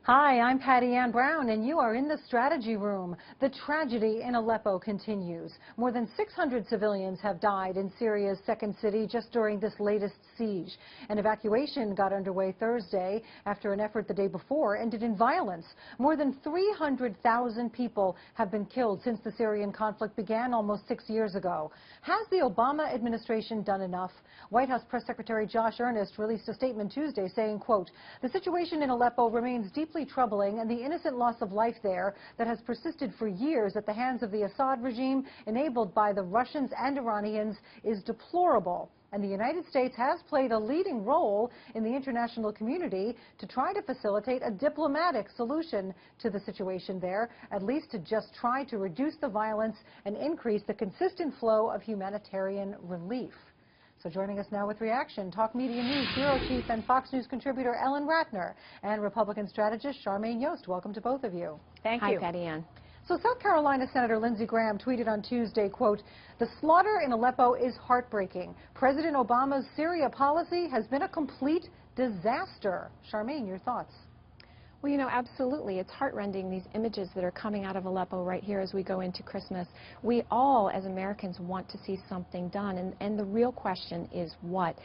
Hi, I'm Patty Ann Brown, and you are in the strategy room. The tragedy in Aleppo continues. More than 600 civilians have died in Syria's second city just during this latest siege. An evacuation got underway Thursday after an effort the day before ended in violence. More than 300,000 people have been killed since the Syrian conflict began almost 6 years ago. Has the Obama administration done enough? White House Press Secretary Josh Earnest released a statement Tuesday saying, quote, "The situation in Aleppo remains deeply troubling, and the innocent loss of life there that has persisted for years at the hands of the Assad regime, enabled by the Russians and Iranians, is deplorable. And the United States has played a leading role in the international community to try to facilitate a diplomatic solution to the situation there, at least to just try to reduce the violence and increase the consistent flow of humanitarian relief." So joining us now with reaction, Talk Media News Bureau Chief and Fox News contributor Ellen Ratner and Republican strategist Charmaine Yoest. Welcome to both of you. Thank you. Hi, Patty Ann. So South Carolina Senator Lindsey Graham tweeted on Tuesday, quote, "The slaughter in Aleppo is heartbreaking. President Obama's Syria policy has been a complete disaster." Charmaine, your thoughts? Well, you know, absolutely. It's heartrending, these images that are coming out of Aleppo right here as we go into Christmas. We all, as Americans, want to see something done, and the real question is what?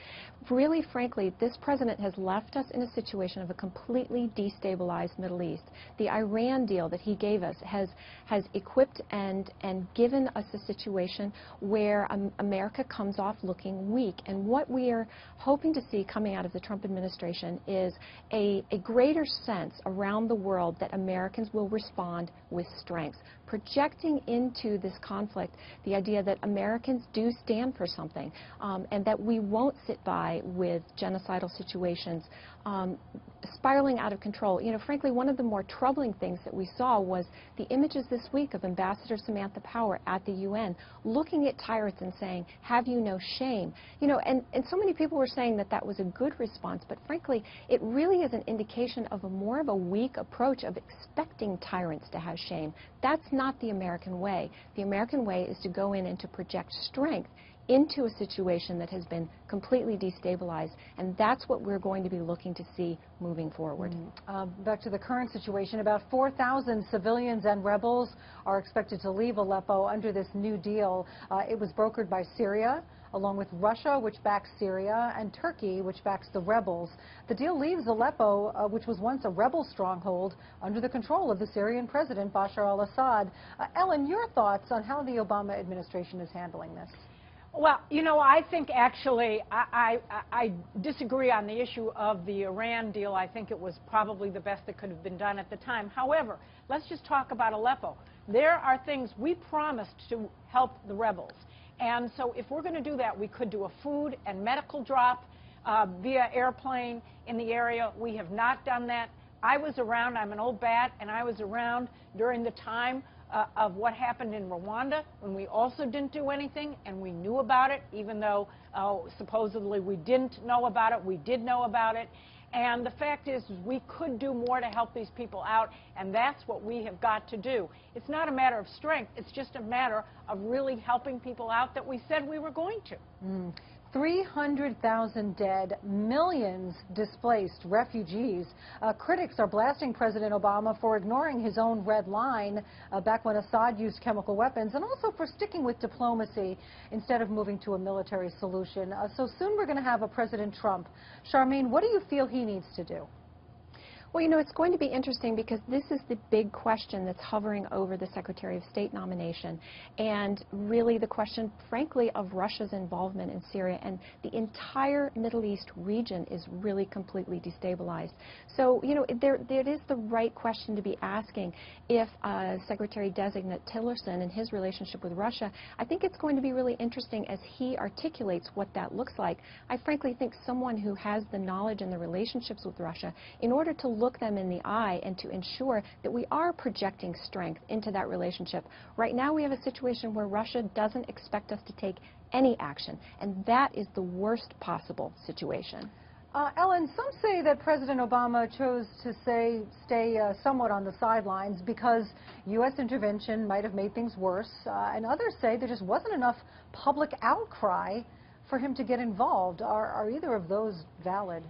Really, frankly, this president has left us in a situation of a completely destabilized Middle East. The Iran deal that he gave us has equipped and given us a situation where America comes off looking weak. And what we are hoping to see coming out of the Trump administration is a greater sense around the world that Americans will respond with strength, projecting into this conflict the idea that Americans do stand for something, and that we won't sit by with genocidal situations spiraling out of control. You know, frankly, one of the more troubling things that we saw was the images this week of Ambassador Samantha Power at the UN looking at tyrants and saying, "Have you no shame?" You know, and so many people were saying that that was a good response, but frankly, it really is an indication of more of a weak approach of expecting tyrants to have shame. That's not the American way. The American way is to go in and to project strength into a situation that has been completely destabilized, and that's what we're going to be looking to see moving forward. Back to the current situation, about 4,000 civilians and rebels are expected to leave Aleppo under this new deal. It was brokered by Syria, along with Russia, which backs Syria, and Turkey, which backs the rebels. The deal leaves Aleppo, which was once a rebel stronghold, under the control of the Syrian president, Bashar al-Assad. Ellen, your thoughts on how the Obama administration is handling this? Well, you know, I think actually I disagree on the issue of the Iran deal. I think it was probably the best that could have been done at the time. However, let's just talk about Aleppo. There are things we promised to help the rebels. And so if we're going to do that, we could do a food and medical drop via airplane in the area. We have not done that. I was around, I'm an old bat, and I was around during the time of what happened in Rwanda, when we also didn't do anything, and we knew about it, even though supposedly we didn't know about it. We did know about it. And the fact is, we could do more to help these people out, and that's what we have got to do. It's not a matter of strength. It's just a matter of really helping people out that we said we were going to. 300,000 dead, millions displaced, refugees. Critics are blasting President Obama for ignoring his own red line back when Assad used chemical weapons, and also for sticking with diplomacy instead of moving to a military solution. So soon we're going to have a President Trump. Charmaine, what do you feel he needs to do? Well, you know, it's going to be interesting because this is the big question that's hovering over the Secretary of State nomination, and really the question, frankly, of Russia's involvement in Syria. And the entire Middle East region is really completely destabilized. So, you know, there is the right question to be asking if Secretary-designate Tillerson and his relationship with Russia. I think it's going to be really interesting as he articulates what that looks like. I frankly think someone who has the knowledge and the relationships with Russia, in order to look them in the eye and to ensure that we are projecting strength into that relationship. Right now we have a situation where Russia doesn't expect us to take any action, and that is the worst possible situation. Ellen, some say that President Obama chose to stay somewhat on the sidelines because U.S. intervention might have made things worse, and others say there just wasn't enough public outcry for him to get involved. Are either of those valid?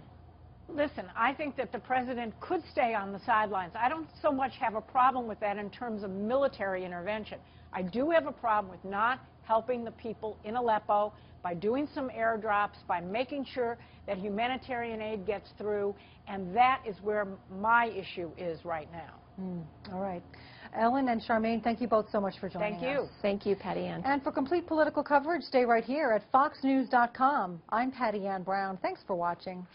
Listen, I think that the president could stay on the sidelines. I don't so much have a problem with that in terms of military intervention. I do have a problem with not helping the people in Aleppo by doing some airdrops, by making sure that humanitarian aid gets through, and that is where my issue is right now. All right. Ellen and Charmaine, thank you both so much for joining us. Thank you. Thank you, Patty Ann. And for complete political coverage, stay right here at foxnews.com. I'm Patty Ann Brown. Thanks for watching.